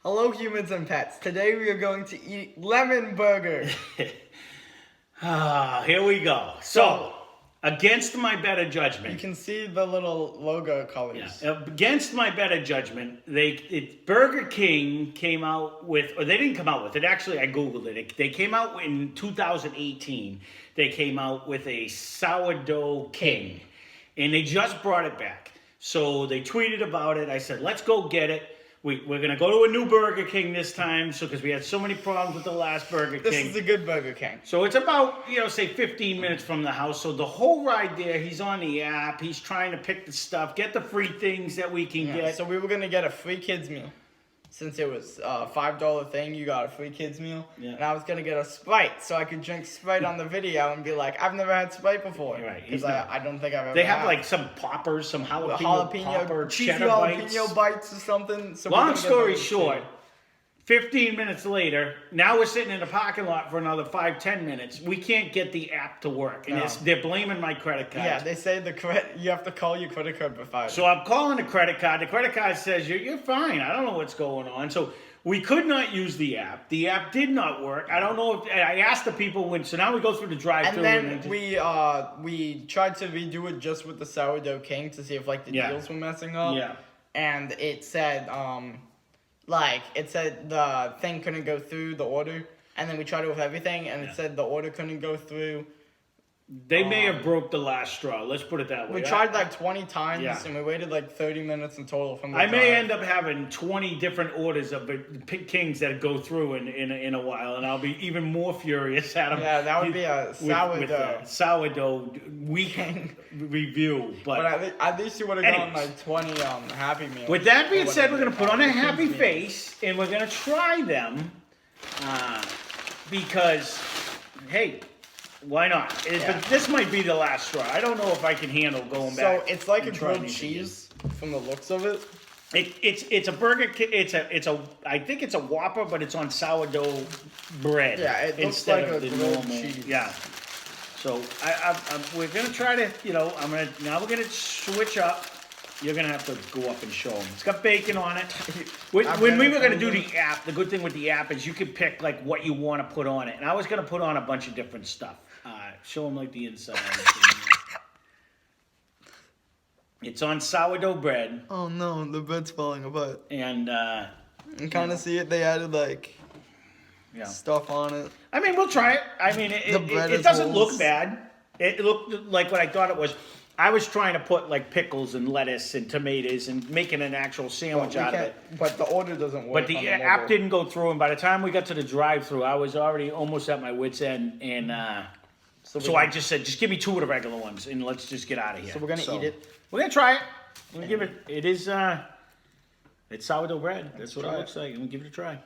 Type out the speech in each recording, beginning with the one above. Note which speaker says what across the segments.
Speaker 1: Hello, humans and pets. Today we are going to eat lemon burger.
Speaker 2: Here we go. So, against my better
Speaker 1: You
Speaker 2: judgment,
Speaker 1: can see the little logo colors.
Speaker 2: against my better judgment, Burger King came out with, or they didn't come out with it. Actually, I googled it. They came out in 2018. They came out with a sourdough king, and they just brought it back. So they tweeted about it. I said, "Let's go get it." We're gonna go to a new Burger King this time, because we had so many problems with the last Burger King.
Speaker 1: This is a good Burger King.
Speaker 2: So it's about, say 15 minutes from the house. So the whole ride there, he's on the app. He's trying to pick the stuff, get the free things that we can get.
Speaker 1: So we were gonna get a free kids meal. Since it was a $5 thing, you got a free kids meal.
Speaker 2: Yeah.
Speaker 1: And I was gonna get a Sprite, so I could drink Sprite on the video and be like, "I've never had Sprite before."
Speaker 2: Right.
Speaker 1: Because I don't think I've ever.
Speaker 2: They have like some poppers, some jalapeno popper,
Speaker 1: cheesy
Speaker 2: cheddar
Speaker 1: jalapeno
Speaker 2: bites.
Speaker 1: bites or something. So
Speaker 2: Long story short, 15 minutes later, now we're sitting in the parking lot for another 5-10 minutes. We can't get the app to work, and they're blaming my credit card.
Speaker 1: Yeah, they say you have to call your credit card provider.
Speaker 2: So I'm calling the credit card. The credit card says you're fine. I don't know what's going on. So we could not use the app. The app did not work. I don't know if I asked the people when. So now we go through the drive-thru.
Speaker 1: And then we tried to redo it just with the sourdough king to see if like the deals were messing up.
Speaker 2: Yeah.
Speaker 1: And it said the thing couldn't go through the order, and then we tried it with everything, and it said the order couldn't go through.
Speaker 2: They may have broke the last straw. Let's put it that way.
Speaker 1: We tried like 20 times, and we waited like 30 minutes in total from the
Speaker 2: I may end up having 20 different orders of kings that go through in a while, and I'll be even more furious at them.
Speaker 1: Yeah, that would be a sourdough.
Speaker 2: With sourdough weekend review. But
Speaker 1: at least you would have gotten like 20 Happy Meals.
Speaker 2: With that being said, we're going to put on a happy face, and we're going to try them because, hey, why not? But this might be the last straw. I don't know if I can handle going back.
Speaker 1: So it's like a grilled cheese from the looks of it.
Speaker 2: It's a burger. I think it's a Whopper, but it's on sourdough bread.
Speaker 1: Yeah, it looks
Speaker 2: instead
Speaker 1: like
Speaker 2: of
Speaker 1: a
Speaker 2: the
Speaker 1: grilled
Speaker 2: normal.
Speaker 1: cheese.
Speaker 2: Yeah. So we're gonna try to. Now we're gonna switch up. You're gonna have to go up and show them. It's got bacon on it. When we were gonna do the app, the good thing with the app is you can pick like what you want to put on it, and I was gonna put on a bunch of different stuff. Show them like the inside. It's on sourdough bread.
Speaker 1: Oh no, the bread's falling apart.
Speaker 2: And
Speaker 1: you kind of see it. They added like stuff on it.
Speaker 2: I mean, we'll try it. I mean, it doesn't look bad. It looked like what I thought it was. I was trying to put like pickles and lettuce and tomatoes and making an actual sandwich out of it.
Speaker 1: But the order doesn't work.
Speaker 2: But the app didn't go through, and by the time we got to the drive-thru, I was already almost at my wit's end, and so I just said, just give me 2 of the regular ones, and let's just get out of here.
Speaker 1: So we're gonna eat it.
Speaker 2: We're gonna try it. We're gonna give it. It is. It's sourdough bread. That's what it looks like. I'm gonna give it a try.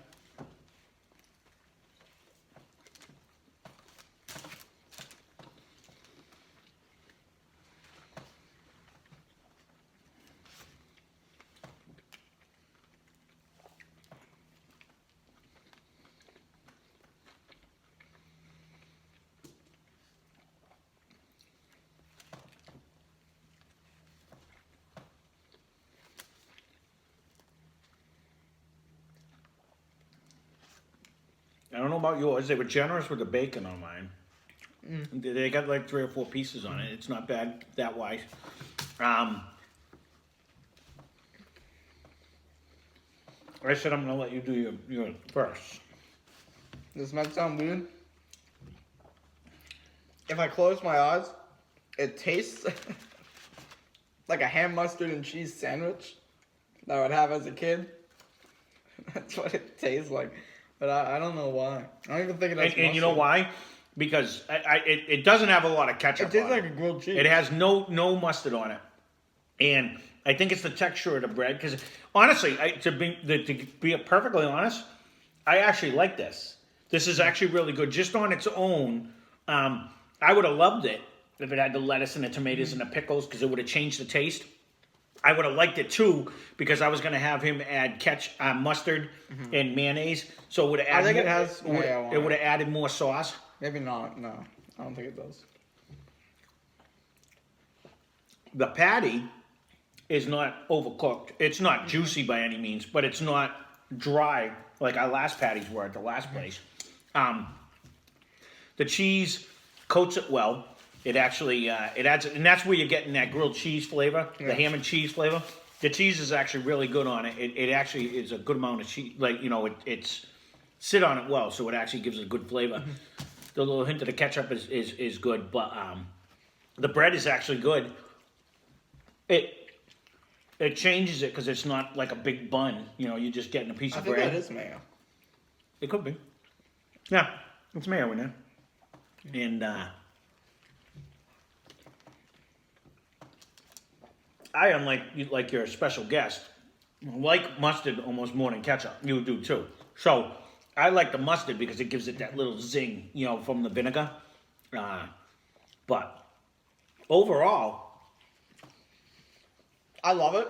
Speaker 2: I don't know about yours. They were generous with the bacon on mine. They got like 3 or 4 pieces on it. It's not bad that wise. I said I'm going to let you do your first.
Speaker 1: This might sound weird. If I close my eyes, it tastes like a ham, mustard, and cheese sandwich that I would have as a kid. That's what it tastes like. But I don't know why. I don't even think it has mustard.
Speaker 2: And you know why? Because it doesn't have a lot of ketchup.
Speaker 1: It tastes like a grilled cheese.
Speaker 2: It has no mustard on it, and I think it's the texture of the bread. Because honestly, to be perfectly honest, I actually like this. This is actually really good, just on its own. I would have loved it if it had the lettuce and the tomatoes and the pickles, because it would have changed the taste. I would have liked it too, because I was going to have him add mustard and mayonnaise, so it would have added. It would have added more sauce.
Speaker 1: Maybe not. No, I don't think it does.
Speaker 2: The patty is not overcooked. It's not juicy by any means, but it's not dry like our last patties were at the last place. The cheese coats it well. It actually it adds, and that's where you're getting that grilled cheese flavor, the ham and cheese flavor. The cheese is actually really good on it. It actually is a good amount of cheese. Like, you know, it's sit on it well, so it actually gives it a good flavor. The little hint of the ketchup is good, but the bread is actually good. It changes it because it's not like a big bun. You know, you're just getting a piece
Speaker 1: I
Speaker 2: of
Speaker 1: think
Speaker 2: bread.
Speaker 1: that is mayo.
Speaker 2: It could be. Yeah, it's mayo in there. And I, unlike your special guest, like mustard almost more than ketchup. You do too. So I like the mustard because it gives it that little zing, you know, from the vinegar. But overall,
Speaker 1: I love it.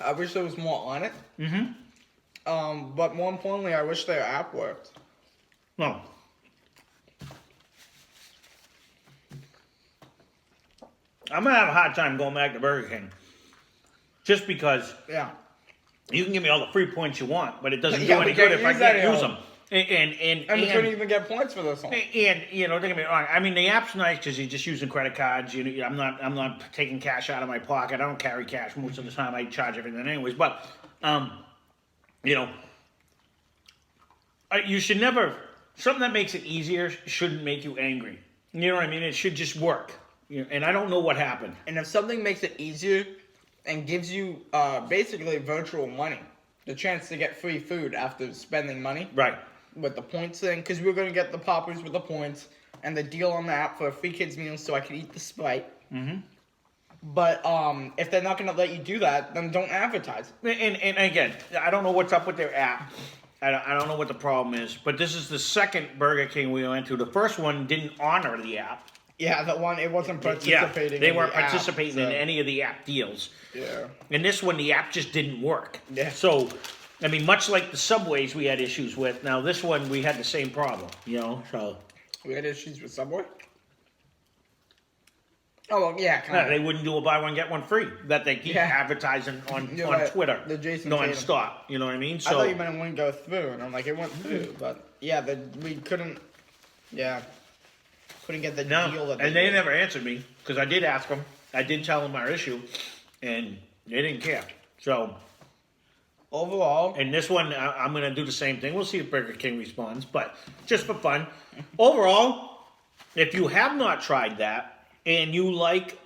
Speaker 1: I wish there was more on it. But more importantly, I wish their app worked.
Speaker 2: no. I'm gonna have a hard time going back to Burger King, just because
Speaker 1: Yeah.
Speaker 2: you can give me all the free points you want, but it doesn't do
Speaker 1: Yeah,
Speaker 2: any
Speaker 1: we
Speaker 2: good
Speaker 1: can't
Speaker 2: if I
Speaker 1: use that
Speaker 2: can't use
Speaker 1: anymore.
Speaker 2: them.
Speaker 1: And we couldn't even get points for this one.
Speaker 2: And you know, don't get me wrong. I mean, the app's nice because you're just using credit cards. You know, I'm not taking cash out of my pocket. I don't carry cash most of the time. I charge everything anyways. But you know, you should never. Something that makes it easier shouldn't make you angry. You know what I mean? It should just work. You know, and I don't know what happened.
Speaker 1: And if something makes it easier and gives you basically virtual money, the chance to get free food after spending money
Speaker 2: Right.
Speaker 1: with the points thing, because we were going to get the poppers with the points and the deal on the app for a free kids meal so I could eat the Sprite. But if they're not going to let you do that, then don't advertise.
Speaker 2: And again, I don't know what's up with their app. I don't know what the problem is. But this is the second Burger King we went to. The first one didn't honor the app.
Speaker 1: Yeah, the one, it wasn't participating.
Speaker 2: They
Speaker 1: in
Speaker 2: weren't
Speaker 1: the app,
Speaker 2: participating in
Speaker 1: so-
Speaker 2: any of the app deals.
Speaker 1: Yeah.
Speaker 2: And this one, the app just didn't work.
Speaker 1: Yeah.
Speaker 2: So, I mean, much like the Subways we had issues with, now this one we had the same problem, you know, so.
Speaker 1: We had issues with Subway? Oh, well, yeah, kind
Speaker 2: Yeah,
Speaker 1: of.
Speaker 2: they wouldn't do a buy one, get one free that they keep
Speaker 1: Yeah.
Speaker 2: advertising on
Speaker 1: You're right.
Speaker 2: Twitter.
Speaker 1: The Jason
Speaker 2: non-stop, you know what I mean?
Speaker 1: I
Speaker 2: So,
Speaker 1: thought you meant it wouldn't go through, and I'm like, it went through, but yeah, we couldn't, couldn't get the deal
Speaker 2: no,
Speaker 1: that
Speaker 2: and they
Speaker 1: did.
Speaker 2: never answered me, because I did ask them, I did tell them our issue, and they didn't care. So,
Speaker 1: Overall,
Speaker 2: and this one, I'm going to do the same thing. We'll see if Burger King responds, but just for fun. Overall, if you have not tried that and you like,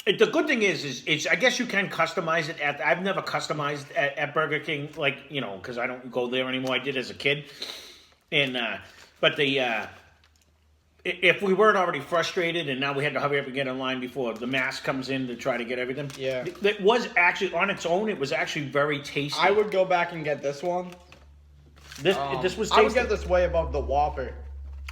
Speaker 2: the good thing is I guess you can customize it. I've never customized at Burger King, like, you know, because I don't go there anymore. I did as a kid, and but if we weren't already frustrated and now we had to hurry up and get in line before the mass comes in to try to get everything.
Speaker 1: Yeah.
Speaker 2: It was actually, on its own, it was actually very tasty.
Speaker 1: I would go back and get this one.
Speaker 2: This was tasty.
Speaker 1: I would get this way above the Whopper.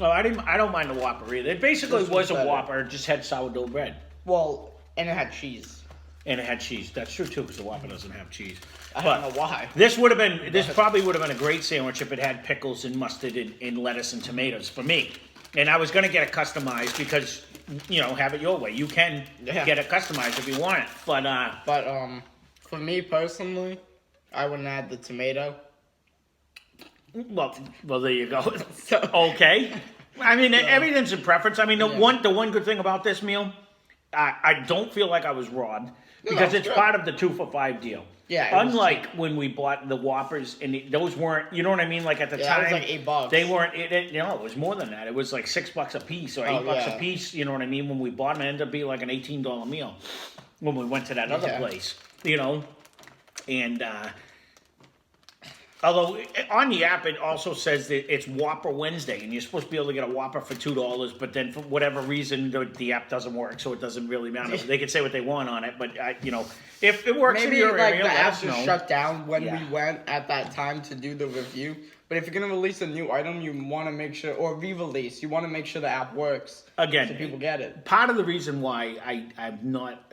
Speaker 2: Oh, I don't mind the Whopper either. It basically
Speaker 1: This
Speaker 2: was
Speaker 1: was
Speaker 2: a
Speaker 1: better.
Speaker 2: Whopper, it just had sourdough bread.
Speaker 1: Well, and it had cheese.
Speaker 2: And it had cheese. That's true too, because the Whopper doesn't have cheese.
Speaker 1: I don't know why.
Speaker 2: This probably would have been a great sandwich if it had pickles and mustard and lettuce and tomatoes for me. And I was gonna get it customized because, you know, have it your way. You can get it customized if you want it. But
Speaker 1: For me personally, I wouldn't add the tomato.
Speaker 2: well, there you go.
Speaker 1: So,
Speaker 2: Okay. I mean, everything's in preference. I mean, the one good thing about this meal, I don't feel like I was robbed because it's
Speaker 1: good.
Speaker 2: part of the 2 for $5 deal.
Speaker 1: Yeah, it was
Speaker 2: Unlike when we bought the Whoppers and those weren't, you know what I mean? Like at the
Speaker 1: Yeah,
Speaker 2: time,
Speaker 1: it was like $8.
Speaker 2: They weren't. You know, it was more than that. It was like $6 a piece or $8
Speaker 1: yeah.
Speaker 2: a piece. You know what I mean? When we bought them, it ended up being like an $18 meal when we went to that other
Speaker 1: Yeah.
Speaker 2: place. You know, and. Although on the app it also says that it's Whopper Wednesday, and you're supposed to be able to get a Whopper for $2, but then for whatever reason the app doesn't work, so it doesn't really matter. They can say what they want on it, but you know, if it works in
Speaker 1: maybe
Speaker 2: your
Speaker 1: like
Speaker 2: area,
Speaker 1: the
Speaker 2: let
Speaker 1: app
Speaker 2: us
Speaker 1: just
Speaker 2: know.
Speaker 1: shut down when
Speaker 2: Yeah.
Speaker 1: we went at that time to do the review. But if you're gonna release a new item, you want to make sure, or re-release, you want to make sure the app works
Speaker 2: Again,
Speaker 1: so people get it.
Speaker 2: Part of the reason why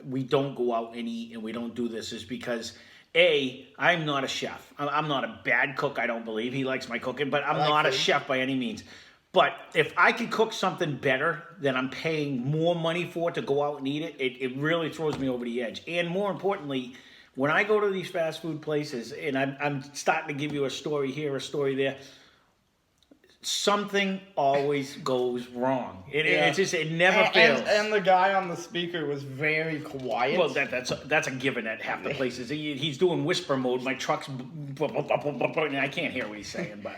Speaker 2: we don't go out and eat and we don't do this is because I'm not a chef. I'm not a bad cook, I don't believe. He likes my cooking, but I'm
Speaker 1: like
Speaker 2: not a
Speaker 1: food.
Speaker 2: chef by any means. But if I could cook something better than I'm paying more money for to go out and eat it, it really throws me over the edge. And more importantly, when I go to these fast food places, and I'm starting to give you a story here, a story there, something always goes wrong. It never fails.
Speaker 1: And the guy on the speaker was very quiet.
Speaker 2: Well, that's a given at half the places. He's doing whisper mode. My truck's, and I can't hear what he's saying, but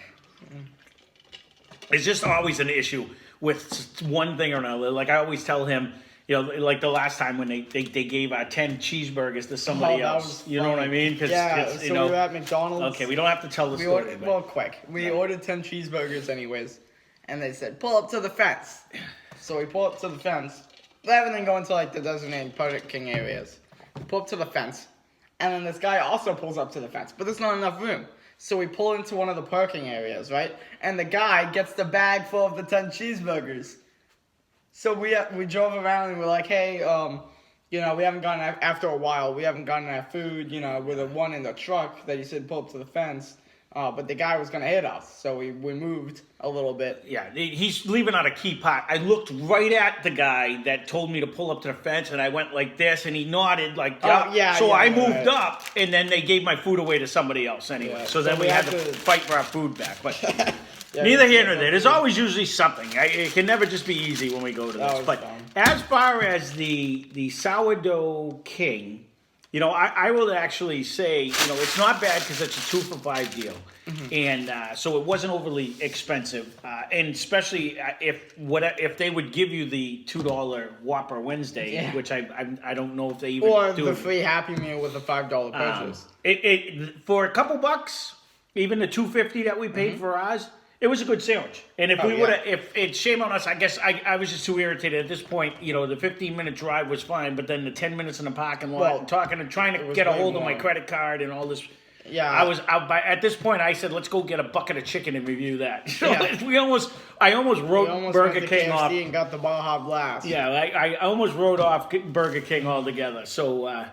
Speaker 2: it's just always an issue with one thing or another. Like I always tell him, like the last time when they gave 10 cheeseburgers to somebody else. You know what I mean?
Speaker 1: We were at McDonald's.
Speaker 2: Okay, we don't have to tell the story.
Speaker 1: Quick. We ordered 10 cheeseburgers anyways, and they said, pull up to the fence. So we pull up to the fence. Everything going to like the designated Burger King areas. We pull up to the fence, and then this guy also pulls up to the fence, but there's not enough room. So we pull into one of the parking areas, right? And the guy gets the bag full of the 10 cheeseburgers. So we drove around and we're like, hey, we haven't gotten, after a while, we haven't gotten our food, with the one in the truck that you said pull up to the fence. But the guy was going to hit us. So we moved a little bit.
Speaker 2: Yeah, he's leaving out a key part. I looked right at the guy that told me to pull up to the fence, and I went like this, and he nodded like, yeah. So I moved up, and then they gave my food away to somebody else anyway. Yeah. So then we had to fight for our food back. But neither here nor there. There's always usually something. It can never just be easy when we go to this. But as far as the sourdough king, I will actually say, it's not bad because it's a 2 for $5 deal. Mm-hmm. And so it wasn't overly expensive. And especially if they would give you the $2 Whopper Wednesday, which I don't know if they even do.
Speaker 1: Or the free Happy Meal with a $5 purchase.
Speaker 2: For a couple bucks, even the $2.50 that we paid for ours, it was a good sandwich. And if it's shame on us, I guess I was just too irritated at this point. The 15-minute drive was fine, but then the 10 minutes in the parking lot, trying to get a hold of my credit card and all this. Yeah, I was out at this point. I said, let's go get a bucket of chicken and review that. I almost wrote Burger King off
Speaker 1: and got the Baja Blast.
Speaker 2: Yeah, I almost wrote off Burger King altogether. So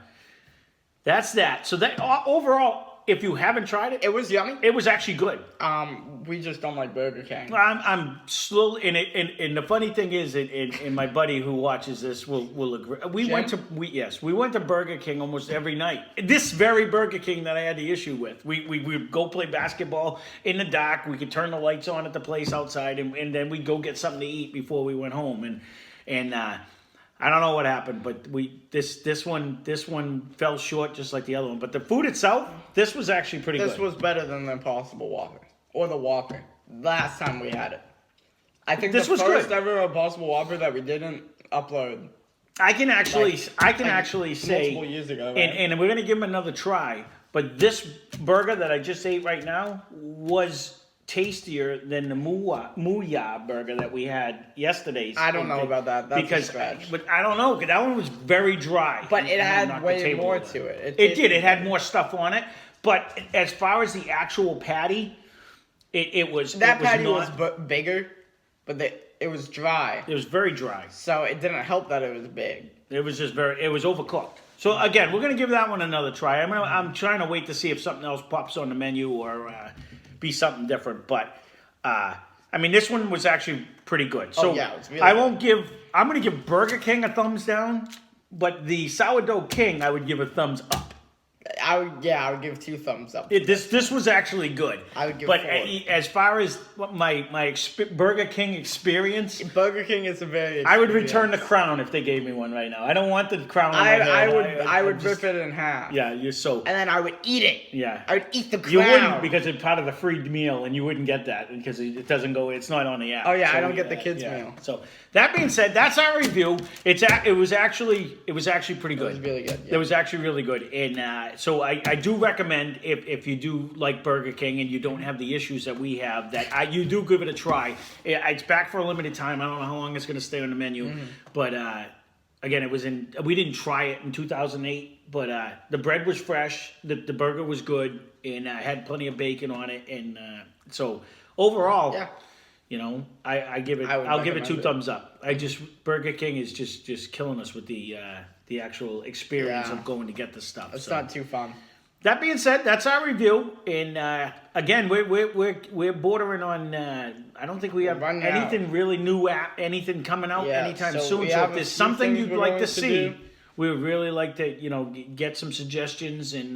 Speaker 2: that's that. So that overall, if you haven't tried it,
Speaker 1: it was yummy.
Speaker 2: It was actually good.
Speaker 1: We just don't like Burger King.
Speaker 2: I'm slowly, and the funny thing is, and my buddy who watches this will agree. We went to Burger King almost every night. This very Burger King that I had the issue with. We would go play basketball in the dark. We could turn the lights on at the place outside, and then we'd go get something to eat before we went home. And I don't know what happened, but this one fell short just like the other one. But the food itself, this was actually pretty good.
Speaker 1: This was better than the Impossible Whopper or the Whopper last time we had it. I think this was first ever Impossible Whopper that we didn't upload.
Speaker 2: I can actually say
Speaker 1: multiple years ago, right?
Speaker 2: and we're gonna give them another try. But this burger that I just ate right now was tastier than the Muya burger that we had yesterday.
Speaker 1: I don't know about that. That's a stretch.
Speaker 2: But I don't know, because that one was very dry.
Speaker 1: But it had way more to it.
Speaker 2: It did. It had more stuff on it. But as far as the actual patty, it was
Speaker 1: bigger, but it was dry.
Speaker 2: It was very dry.
Speaker 1: So it didn't help that it was big.
Speaker 2: It was just it was overcooked. So again, we're gonna give that one another try. I'm trying to wait to see if something else pops on the menu or be something different, but this one was actually pretty good. So
Speaker 1: it's really
Speaker 2: I'm going to give Burger King a thumbs down, but the Sourdough King I would give a thumbs up.
Speaker 1: I would give 2 thumbs up.
Speaker 2: This was actually good.
Speaker 1: I would give
Speaker 2: 4. As far as my Burger King experience,
Speaker 1: Burger King is a very.
Speaker 2: I would return the crown if they gave me one right now. I don't want the crown. On my head.
Speaker 1: I would rip it in half.
Speaker 2: Yeah, you're so.
Speaker 1: And then I would eat it.
Speaker 2: Yeah,
Speaker 1: I would eat the crown.
Speaker 2: You wouldn't, because it's part of the free meal, and you wouldn't get that because it doesn't go. It's not on the app.
Speaker 1: Oh yeah, so I don't get the kids meal.
Speaker 2: So that being said, that's our review. It was actually pretty good.
Speaker 1: It was really good. Yeah.
Speaker 2: It was actually really good, and so I do recommend if you do like Burger King and you don't have the issues that we have, that you do give it a try. It's back for a limited time. I don't know how long it's going to stay on the menu, but again, we didn't try it in 2008, but the bread was fresh, the burger was good, and had plenty of bacon on it, and so overall, I give it. I'll give it 2 thumbs up. Burger King is just killing us with the actual experience of going to get the stuff.
Speaker 1: It's not too fun.
Speaker 2: That being said, that's our review, and again, we're bordering on. I don't think we have anything really new, anything coming out anytime soon. So if there's something you'd like to see, we would really like to, get some suggestions and.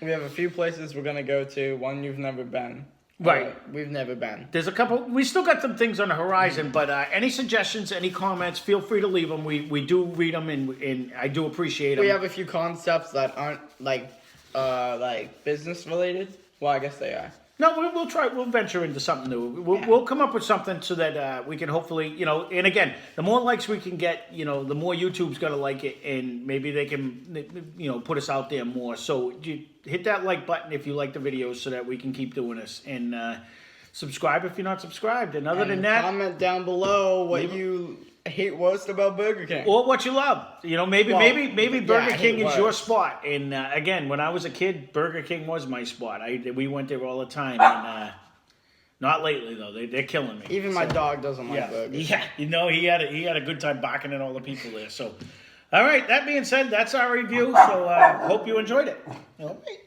Speaker 1: We have a few places we're gonna go to. One you've never been.
Speaker 2: Right.
Speaker 1: We've never been.
Speaker 2: There's a couple. We still got some things on the horizon, but any suggestions, any comments, feel free to leave them. We do read them, and I do appreciate them.
Speaker 1: We have a few concepts that aren't like business related. Well, I guess they are.
Speaker 2: No, we'll try. We'll venture into something new. We'll come up with something so that we can hopefully, And again, the more likes we can get, the more YouTube's gonna like it, and maybe they can, put us out there more. So hit that like button if you like the videos, so that we can keep doing this, and subscribe if you're not subscribed. And other than that,
Speaker 1: comment down below what you hate worst about Burger King,
Speaker 2: or what you love. Maybe Burger King is your spot. And again, when I was a kid, Burger King was my spot. We went there all the time. And not lately though. They're killing me.
Speaker 1: Even my dog doesn't like burgers.
Speaker 2: Yeah, he had a good time barking at all the people there. So, all right. That being said, that's our review. So hope you enjoyed it. All right.